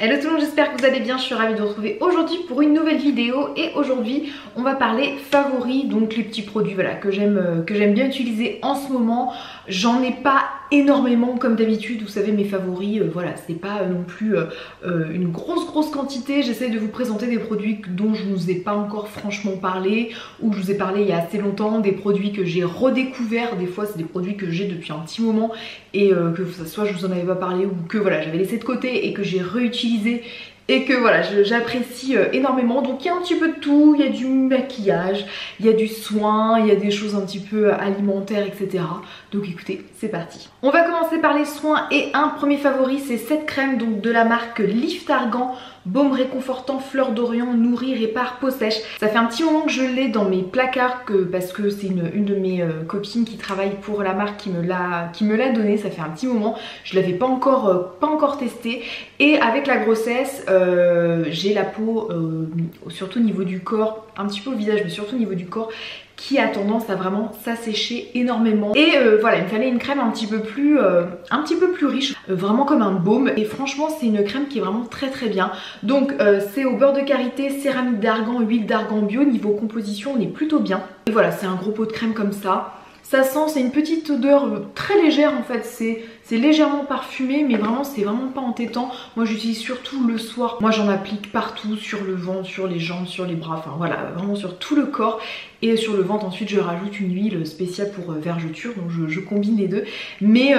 Hello tout le monde, j'espère que vous allez bien, je suis ravie de vous retrouver aujourd'hui pour une nouvelle vidéo. Et aujourd'hui on va parler favoris, donc les petits produits voilà, que j'aime bien utiliser en ce moment. J'en ai pas énormément comme d'habitude, vous savez mes favoris, voilà, c'est pas non plus une grosse quantité. J'essaie de vous présenter des produits dont je ne vous ai pas encore franchement parlé, ou je vous ai parlé il y a assez longtemps, des produits que j'ai redécouverts. Des fois c'est des produits que j'ai depuis un petit moment et que soit je vous en avais pas parlé ou que voilà j'avais laissé de côté et que j'ai réutilisé et que voilà j'apprécie énormément. Donc il y a un petit peu de tout, il y a du maquillage, il y a du soin, il y a des choses un petit peu alimentaires, etc. Donc écoutez, c'est parti. On va commencer par les soins et un premier favori, c'est cette crème donc de la marque Lift Argan, baume réconfortant, fleur d'Orient, nourrit, répare, peau sèche. Ça fait un petit moment que je l'ai dans mes placards parce que c'est une de mes copines qui travaille pour la marque qui me l'a donné. Ça fait un petit moment, je l'avais pas encore testé. Et avec la grossesse, j'ai la peau, surtout au niveau du corps, un petit peu au visage, mais surtout au niveau du corps, qui a tendance à vraiment s'assécher énormément. Et voilà, il me fallait une crème un petit peu plus riche, vraiment comme un baume. Et franchement c'est une crème qui est vraiment très bien. Donc c'est au beurre de karité, céramique d'argan, huile d'argan bio. Niveau composition on est plutôt bien. Et voilà, c'est un gros pot de crème comme ça. Ça sent, c'est une petite odeur très légère en fait, c'est légèrement parfumé mais vraiment c'est vraiment pas entêtant. Moi j'utilise surtout le soir, moi j'en applique partout, sur le ventre, sur les jambes, sur les bras, enfin voilà, vraiment sur tout le corps. Et sur le ventre ensuite je rajoute une huile spéciale pour vergeture, donc je combine les deux. Mais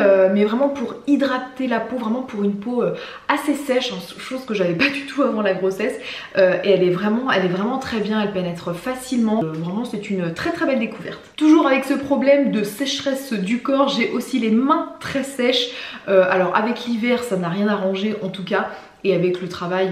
vraiment pour hydrater la peau, vraiment pour une peau assez sèche, chose que j'avais pas du tout avant la grossesse. Et elle est vraiment très bien, elle pénètre facilement. Vraiment c'est une très belle découverte. Toujours avec ce problème de sécheresse du corps, j'ai aussi les mains très sèches. Alors avec l'hiver ça n'a rien arrangé en tout cas. Et avec le travail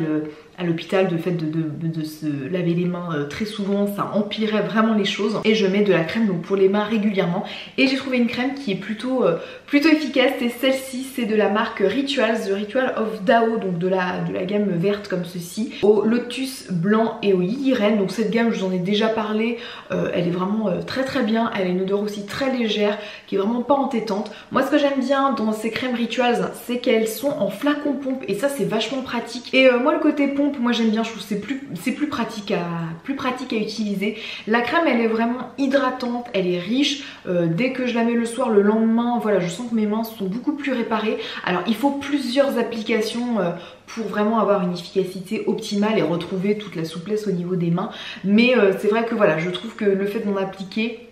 à l'hôpital, le fait de se laver les mains très souvent, ça empirait vraiment les choses. Et je mets de la crème donc pour les mains régulièrement. Et j'ai trouvé une crème qui est plutôt efficace. Et celle-ci, c'est de la marque Rituals, The Ritual of Dao, donc de la gamme verte comme ceci, au lotus blanc et au lily reine. Donc cette gamme, je vous en ai déjà parlé, elle est vraiment très bien. Elle a une odeur aussi très légère, qui est vraiment pas entêtante. Moi ce que j'aime bien dans ces crèmes Rituals, c'est qu'elles sont en flacon pompe. Et ça c'est vachement pratique. Et moi le côté pompe, moi j'aime bien, je trouve que c'est plus pratique à utiliser. La crème elle est vraiment hydratante, elle est riche. Dès que je la mets le soir, le lendemain, voilà, je sens que mes mains sont beaucoup plus réparées. Alors il faut plusieurs applications pour vraiment avoir une efficacité optimale et retrouver toute la souplesse au niveau des mains. Mais c'est vrai que voilà, je trouve que le fait d'en appliquer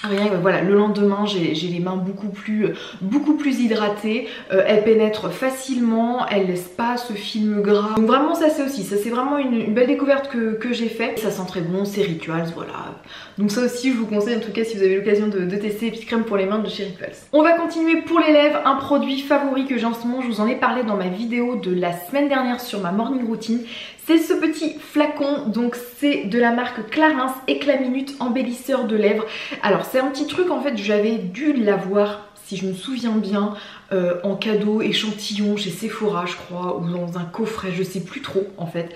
rien, voilà, le lendemain j'ai les mains beaucoup plus hydratées, elles pénètrent facilement, elles laissent pas ce film gras. Donc vraiment ça c'est vraiment une belle découverte que j'ai fait. Ça sent très bon, c'est Rituals, voilà. Donc ça aussi je vous conseille en tout cas si vous avez l'occasion de tester les petites crèmes pour les mains de chez Rituals. On va continuer pour les lèvres, un produit favori que j'ai en ce moment, je vous en ai parlé dans ma vidéo de la semaine dernière sur ma morning routine. C'est ce petit flacon, donc c'est de la marque Clarins Éclat Minute embellisseur de lèvres. Alors c'est un petit truc en fait, j'avais dû l'avoir si je me souviens bien en cadeau échantillon chez Sephora je crois, ou dans un coffret, je sais plus trop en fait.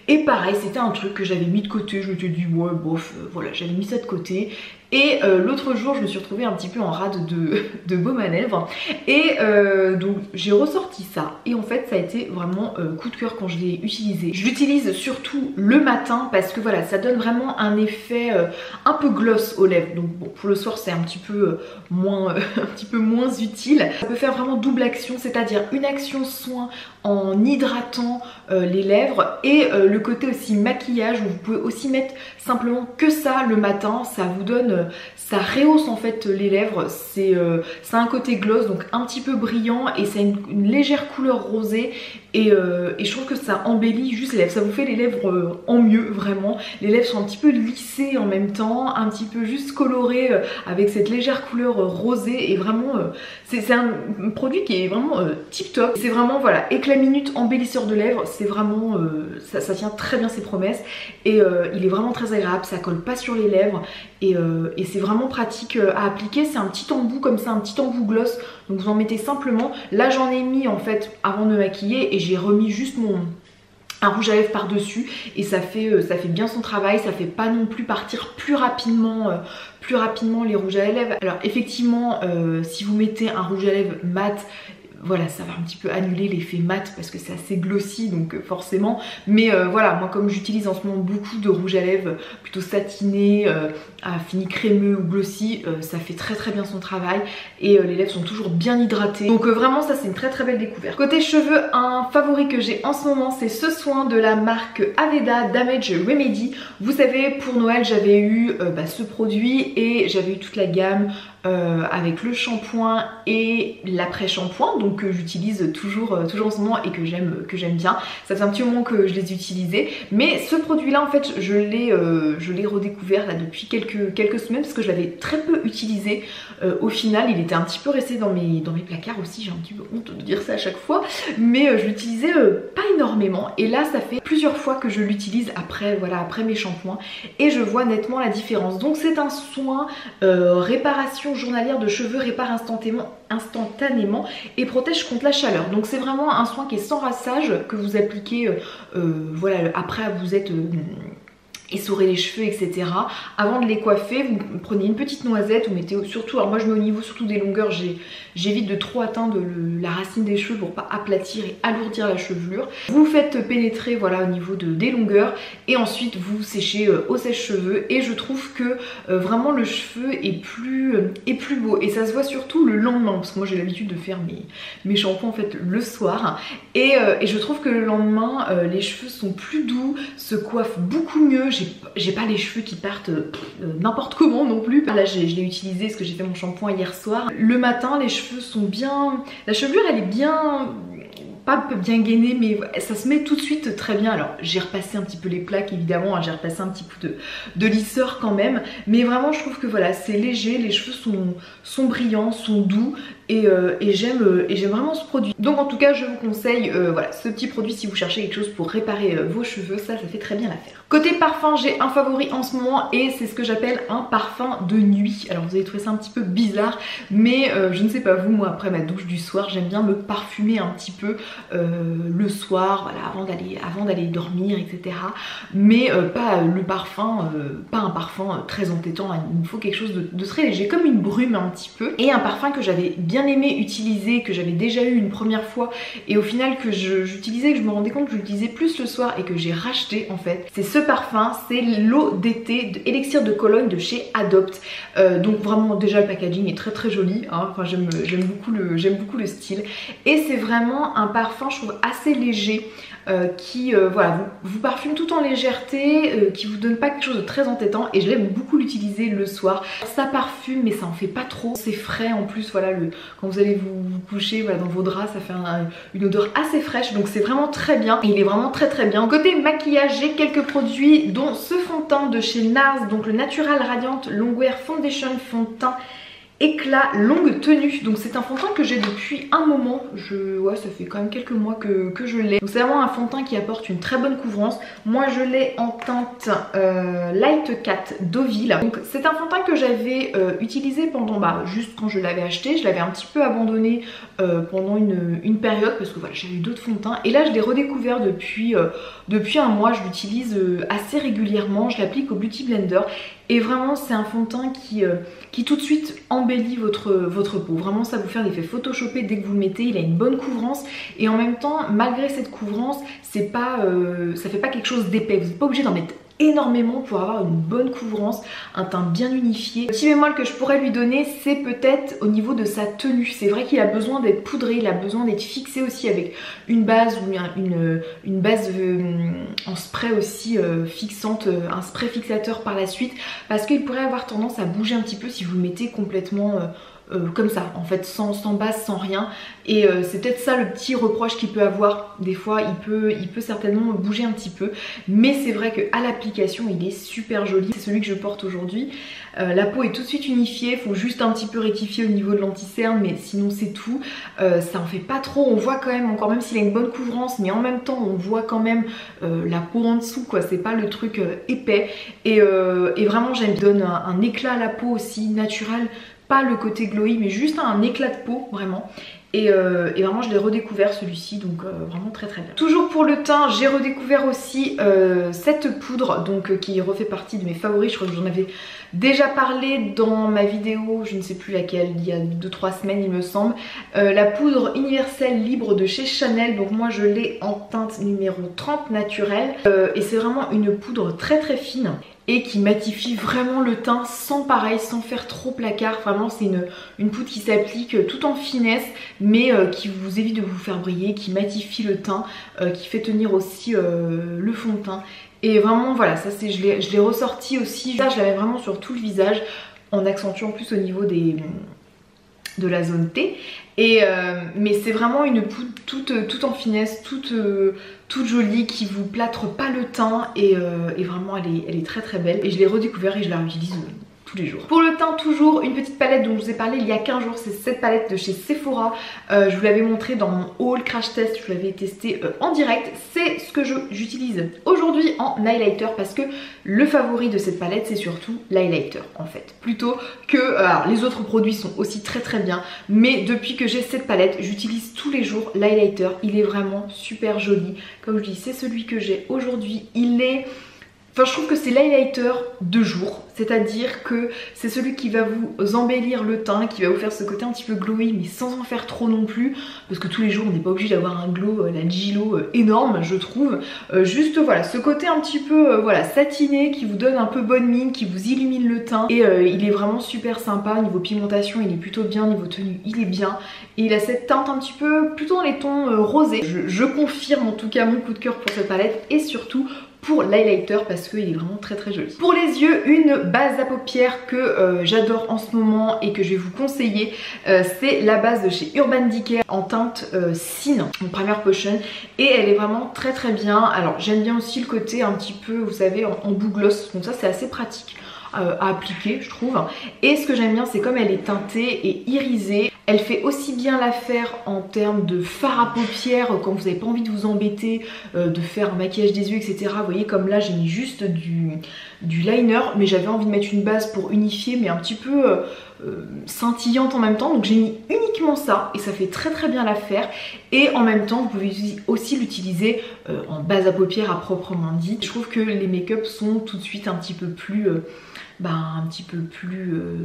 Et pareil c'était un truc que j'avais mis de côté, je me suis dit ouais bof, voilà j'avais mis ça de côté. Et l'autre jour je me suis retrouvée un petit peu en rade de baume à lèvres. Et donc j'ai ressorti ça. Et en fait ça a été vraiment coup de cœur quand je l'ai utilisé. Je l'utilise surtout le matin parce que voilà ça donne vraiment un effet un peu gloss aux lèvres. Donc bon pour le soir c'est un petit peu moins utile. Ça peut faire vraiment double action, c'est-à-dire une action soin en hydratant les lèvres et le côté aussi maquillage où vous pouvez aussi mettre simplement que ça le matin. Ça vous donne, ça rehausse en fait les lèvres, c'est un côté gloss donc un petit peu brillant et ça a une légère couleur rosée et je trouve que ça embellit juste les lèvres, ça vous fait les lèvres en mieux vraiment. Les lèvres sont un petit peu lissées en même temps, un petit peu juste colorées avec cette légère couleur rosée et vraiment c'est un produit qui est vraiment tip top. C'est vraiment voilà, Éclat Minute embellisseur de lèvres, c'est vraiment ça tient très bien ses promesses et il est vraiment très agréable, ça colle pas sur les lèvres et c'est vraiment pratique à appliquer. C'est un petit embout comme ça, un petit embout gloss, donc vous en mettez simplement. Là j'en ai mis en fait avant de me maquiller et j'ai remis juste un rouge à lèvres par dessus et ça fait bien son travail. Ça fait pas non plus partir plus rapidement les rouges à lèvres. Alors effectivement si vous mettez un rouge à lèvres mat, voilà, ça va un petit peu annuler l'effet mat parce que c'est assez glossy, donc forcément. Mais voilà, moi comme j'utilise en ce moment beaucoup de rouge à lèvres plutôt satiné, à fini crémeux ou glossy, ça fait très bien son travail et les lèvres sont toujours bien hydratées. Donc vraiment ça c'est une très belle découverte. Côté cheveux, un favori que j'ai en ce moment c'est ce soin de la marque Aveda Damage Remedy. Vous savez, pour Noël j'avais eu ce produit et j'avais eu toute la gamme avec le shampoing et l'après-shampoing, donc que j'utilise toujours en ce moment et que j'aime bien. Ça fait un petit moment que je les utilisais, mais ce produit là en fait je l'ai redécouvert là depuis quelques semaines parce que je l'avais très peu utilisé. Au final il était un petit peu resté dans mes placards aussi, j'ai un petit peu honte de dire ça à chaque fois, mais je l'utilisais pas énormément et là ça fait plusieurs fois que je l'utilise après, voilà, après mes shampoings et je vois nettement la différence. Donc c'est un soin réparation journalière de cheveux, répare instantanément et protège contre la chaleur. Donc c'est vraiment un soin qui est sans rinçage que vous appliquez voilà, après vous êtes essorer les cheveux, etc. Avant de les coiffer, vous prenez une petite noisette, vous mettez surtout, alors moi je mets au niveau surtout des longueurs, j'évite de trop atteindre la racine des cheveux pour pas aplatir et alourdir la chevelure. Vous faites pénétrer, voilà, au niveau des longueurs et ensuite vous séchez au sèche-cheveux et je trouve que vraiment le cheveu est plus beau et ça se voit surtout le lendemain parce que moi j'ai l'habitude de faire mes shampoings en fait le soir et je trouve que le lendemain les cheveux sont plus doux, se coiffent beaucoup mieux. J'ai pas les cheveux qui partent n'importe comment non plus. Là je l'ai utilisé parce que j'ai fait mon shampoing hier soir. Le matin les cheveux sont bien, la chevelure elle est bien, pas bien gainée mais ça se met tout de suite très bien. Alors j'ai repassé un petit peu les plaques évidemment, hein, j'ai repassé un petit coup de lisseur quand même, mais vraiment je trouve que voilà c'est léger, les cheveux sont brillants, sont doux et j'aime vraiment ce produit. Donc en tout cas je vous conseille voilà, ce petit produit si vous cherchez quelque chose pour réparer vos cheveux, ça fait très bien l'affaire. Côté parfum, j'ai un favori en ce moment et c'est ce que j'appelle un parfum de nuit. Alors vous allez trouver ça un petit peu bizarre mais je ne sais pas vous, moi après ma douche du soir j'aime bien me parfumer un petit peu le soir, voilà, avant d'aller dormir, etc. Mais pas le parfum, pas un parfum très entêtant, il me faut quelque chose de très léger, comme une brume un petit peu. Et un parfum que j'avais bien aimé utiliser, que j'avais déjà eu une première fois et au final que j'utilisais, que je me rendais compte que je l'utilisais plus le soir et que j'ai racheté en fait, c'est ce parfum, c'est l'eau d'été de Élixir de Cologne de chez Adopt. Donc vraiment déjà le packaging est très joli, hein. Enfin j'aime beaucoup le style et c'est vraiment un parfum je trouve assez léger qui voilà, vous parfume tout en légèreté, qui vous donne pas quelque chose de très entêtant et je l'aime beaucoup l'utiliser le soir. Ça parfume mais ça en fait pas trop, c'est frais en plus, voilà, quand vous allez vous coucher, voilà, dans vos draps ça fait une odeur assez fraîche, donc c'est vraiment très bien et il est vraiment très bien. Côté maquillage, j'ai quelques produits dont ce fond de teint de chez NARS, donc le Natural Radiant Longwear Foundation fond de teint éclat longue tenue. Donc c'est un fond de teint que j'ai depuis un moment, ouais, ça fait quand même quelques mois que je l'ai. Donc c'est vraiment un fond de teint qui apporte une très bonne couvrance. Moi je l'ai en teinte Light Cat Deauville. Donc c'est un fond de teint que j'avais utilisé pendant, juste quand je l'avais acheté, je l'avais un petit peu abandonné pendant une période parce que voilà, j'avais eu d'autres fonds de teint et là je l'ai redécouvert depuis un mois. Je l'utilise assez régulièrement, je l'applique au Beauty Blender et vraiment c'est un fond de teint qui tout de suite embellit votre peau. Vraiment ça vous fait un effet photoshopé dès que vous le mettez, il a une bonne couvrance et en même temps malgré cette couvrance c'est pas, ça fait pas quelque chose d'épais, vous n'êtes pas obligé d'en mettre énormément pour avoir une bonne couvrance, un teint bien unifié. Le petit bémol que je pourrais lui donner c'est peut-être au niveau de sa tenue. C'est vrai qu'il a besoin d'être poudré, il a besoin d'être fixé aussi avec une base ou une base en spray aussi fixante, un spray fixateur par la suite parce qu'il pourrait avoir tendance à bouger un petit peu si vous le mettez complètement comme ça en fait, sans base, sans rien et c'est peut-être ça le petit reproche qu'il peut avoir. Des fois il peut certainement bouger un petit peu mais c'est vrai qu'à l'application il est super joli. C'est celui que je porte aujourd'hui. La peau est tout de suite unifiée, faut juste un petit peu rectifier au niveau de l'anti-cerne mais sinon c'est tout. Ça en fait pas trop, on voit quand même, encore même s'il a une bonne couvrance mais en même temps on voit quand même la peau en dessous quoi, c'est pas le truc épais et vraiment j'aime, donne un éclat à la peau aussi naturel. Pas le côté glowy mais juste un éclat de peau vraiment et vraiment je l'ai redécouvert celui-ci, donc vraiment très très bien. Toujours pour le teint, j'ai redécouvert aussi cette poudre donc qui refait partie de mes favoris. Je crois que j'en avais déjà parlé dans ma vidéo, je ne sais plus laquelle, il y a 2-3 semaines il me semble. La poudre universelle libre de chez Chanel, donc moi je l'ai en teinte numéro 30 naturel et c'est vraiment une poudre très très fine et qui matifie vraiment le teint sans faire trop placard. Vraiment c'est une poudre qui s'applique tout en finesse mais qui vous évite de vous faire briller, qui matifie le teint, qui fait tenir aussi le fond de teint. Et vraiment voilà, ça c'est, je l'ai ressorti aussi, là je l'avais vraiment sur tout le visage en accentuant plus au niveau de la zone T. Mais c'est vraiment une poudre toute en finesse, toute jolie, qui vous plâtre pas le teint et vraiment elle est très très belle. Et je l'ai redécouvert et je la réutilise tous les jours. Pour le teint, toujours une petite palette dont je vous ai parlé il y a 15 jours, c'est cette palette de chez Sephora. Je vous l'avais montré dans mon haul crash test, je l'avais testé en direct. C'est ce que j'utilise aujourd'hui en highlighter parce que le favori de cette palette c'est surtout l'highlighter en fait. Plutôt que, alors les autres produits sont aussi très très bien, mais depuis que j'ai cette palette, j'utilise tous les jours l'highlighter. Il est vraiment super joli. Comme je dis, c'est celui que j'ai aujourd'hui. Enfin, je trouve que c'est l'highlighter de jour, c'est-à-dire que c'est celui qui va vous embellir le teint, qui va vous faire ce côté un petit peu glowy mais sans en faire trop non plus, parce que tous les jours on n'est pas obligé d'avoir un glow, la Gilo énorme je trouve. Juste voilà, ce côté un petit peu voilà, satiné qui vous donne un peu bonne mine, qui vous illumine le teint et il est vraiment super sympa. Niveau pigmentation il est plutôt bien, niveau tenue il est bien et il a cette teinte un petit peu plutôt dans les tons rosés. Je confirme en tout cas mon coup de cœur pour cette palette et surtout pour l'highlighter parce qu'il est vraiment très très joli. Pour les yeux, une base à paupières que j'adore en ce moment et que je vais vous conseiller, c'est la base de chez Urban Decay en teinte Sin, en Primer Potion, et elle est vraiment très très bien. Alors j'aime bien aussi le côté un petit peu, vous savez, en bout gloss, donc ça c'est assez pratique à appliquer je trouve. Et ce que j'aime bien c'est comme elle est teintée et irisée. Elle fait aussi bien l'affaire en termes de fard à paupières quand vous n'avez pas envie de vous embêter, de faire un maquillage des yeux etc. Vous voyez comme là j'ai mis juste du liner mais j'avais envie de mettre une base pour unifier mais un petit peu scintillante en même temps, donc j'ai mis uniquement ça et ça fait très très bien l'affaire. Et en même temps vous pouvez aussi l'utiliser en base à paupières à proprement dit. Je trouve que les make-up sont tout de suite un petit peu plus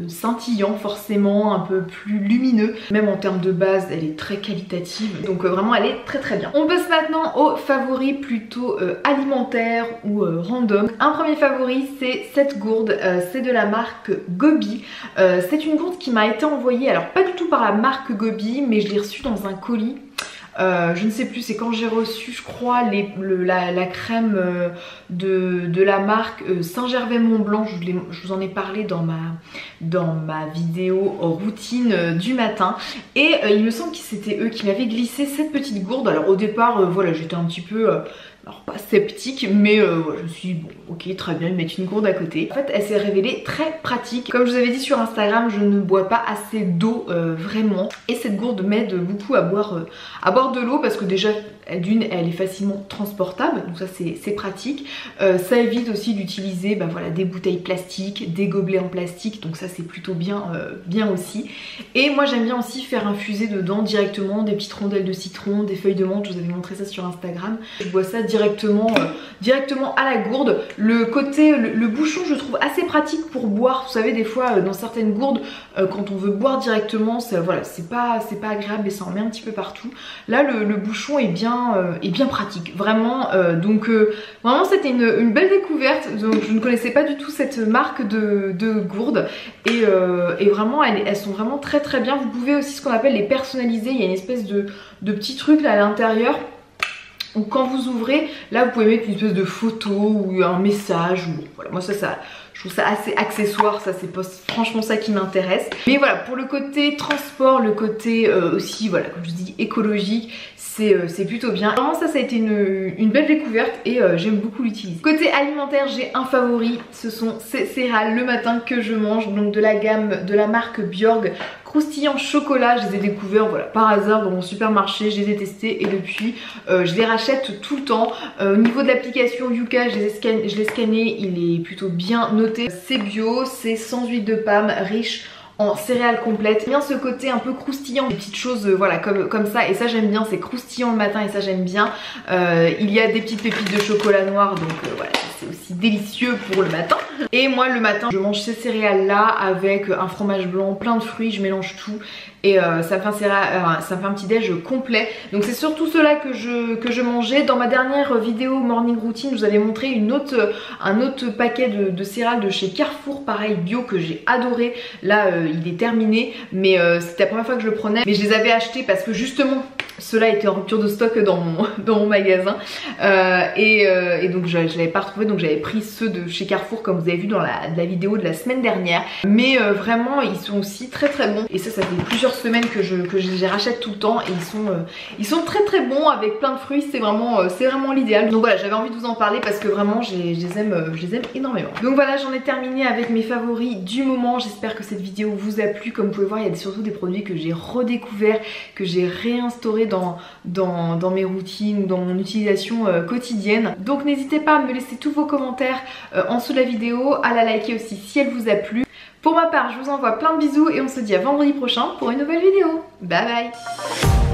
scintillant forcément, un peu plus lumineux. Même en termes de base elle est très qualitative, donc vraiment elle est très très bien. On passe maintenant aux favoris plutôt alimentaires ou random. Un premier favori c'est cette gourde, c'est de la marque Gobi. C'est une gourde qui m'a été envoyée, alors pas du tout par la marque Gobi mais je l'ai reçue dans un colis. Je ne sais plus, c'est quand j'ai reçu je crois la crème de la marque Saint-Gervais-Mont-Blanc. Je vous en ai parlé dans ma vidéo routine du matin et il me semble que c'était eux qui m'avaient glissé cette petite gourde. Alors au départ voilà, j'étais un petit peu alors pas sceptique mais je me suis dit bon ok très bien, mettre une gourde à côté. En fait elle s'est révélée très pratique. Comme je vous avais dit sur Instagram, je ne bois pas assez d'eau vraiment, et cette gourde m'aide beaucoup à boire de l'eau parce que déjà d'une elle est facilement transportable, donc ça c'est pratique. Ça évite aussi d'utiliser voilà, des bouteilles plastiques, des gobelets en plastique, donc ça c'est plutôt bien aussi. Et moi j'aime bien aussi faire infuser dedans directement des petites rondelles de citron, des feuilles de menthe. Je vous avais montré ça sur Instagram. Je bois ça directement à la gourde. Le bouchon je trouve assez pratique pour boire. Vous savez des fois dans certaines gourdes quand on veut boire directement voilà, c'est pas agréable et ça en met un petit peu partout. Là le bouchon est bien pratique vraiment. Donc vraiment c'était une belle découverte. Donc je ne connaissais pas du tout cette marque de gourdes et vraiment elles sont vraiment très très bien. Vous pouvez aussi ce qu'on appelle les personnaliser. Il y a une espèce de petit truc là à l'intérieur. Ou quand vous ouvrez, là vous pouvez mettre une espèce de photo ou un message. Ou, voilà, moi ça je trouve ça assez accessoire, ça c'est pas franchement ça qui m'intéresse. Mais voilà, pour le côté transport, le côté aussi, voilà, comme je dis, écologique, c'est plutôt bien. Vraiment ça a été une belle découverte et j'aime beaucoup l'utiliser. Côté alimentaire, j'ai un favori, ce sont ces céréales le matin que je mange, donc de la gamme de la marque Bjorg, croustillant chocolat. Je les ai découverts voilà, par hasard dans mon supermarché, je les ai testés et depuis je les rachète tout le temps. Au niveau de l'application Yuka, je l'ai scanné, il est plutôt bien noté. C'est bio, c'est sans huile de palme, riche en céréales complètes. J'aime bien ce côté un peu croustillant, des petites choses voilà comme ça, et ça j'aime bien, c'est croustillant le matin et ça j'aime bien. Il y a des petites pépites de chocolat noir, donc voilà, c'est aussi délicieux pour le matin. Et moi le matin je mange ces céréales là avec un fromage blanc, plein de fruits, je mélange tout et ça me fait un petit déj complet. Donc c'est surtout cela que je mangeais. Dans ma dernière vidéo morning routine, je vous avais montré un autre paquet de céréales de chez Carrefour, pareil bio, que j'ai adoré. Là il est terminé, mais c'était la première fois que je le prenais, mais je les avais achetés parce que justement ceux-là étaient en rupture de stock dans mon magasin, et donc je l'avais pas retrouvé, donc j'avais pris ceux de chez Carrefour comme vous avez vu dans la vidéo de la semaine dernière. Mais vraiment ils sont aussi très bons, et ça fait plusieurs semaines que je les rachète tout le temps, et ils sont très bons avec plein de fruits. C'est vraiment l'idéal. Donc voilà, j'avais envie de vous en parler parce que vraiment je les aime énormément. Donc voilà, j'en ai terminé avec mes favoris du moment. J'espère que cette vidéo vous a plu. Comme vous pouvez voir, il y a surtout des produits que j'ai redécouverts, que j'ai réinstaurés dans mes routines, dans mon utilisation quotidienne. Donc n'hésitez pas à me laisser tous vos commentaires en dessous de la vidéo, à la liker aussi si elle vous a plu. Pour ma part, je vous envoie plein de bisous et on se dit à vendredi prochain pour une nouvelle vidéo. Bye bye.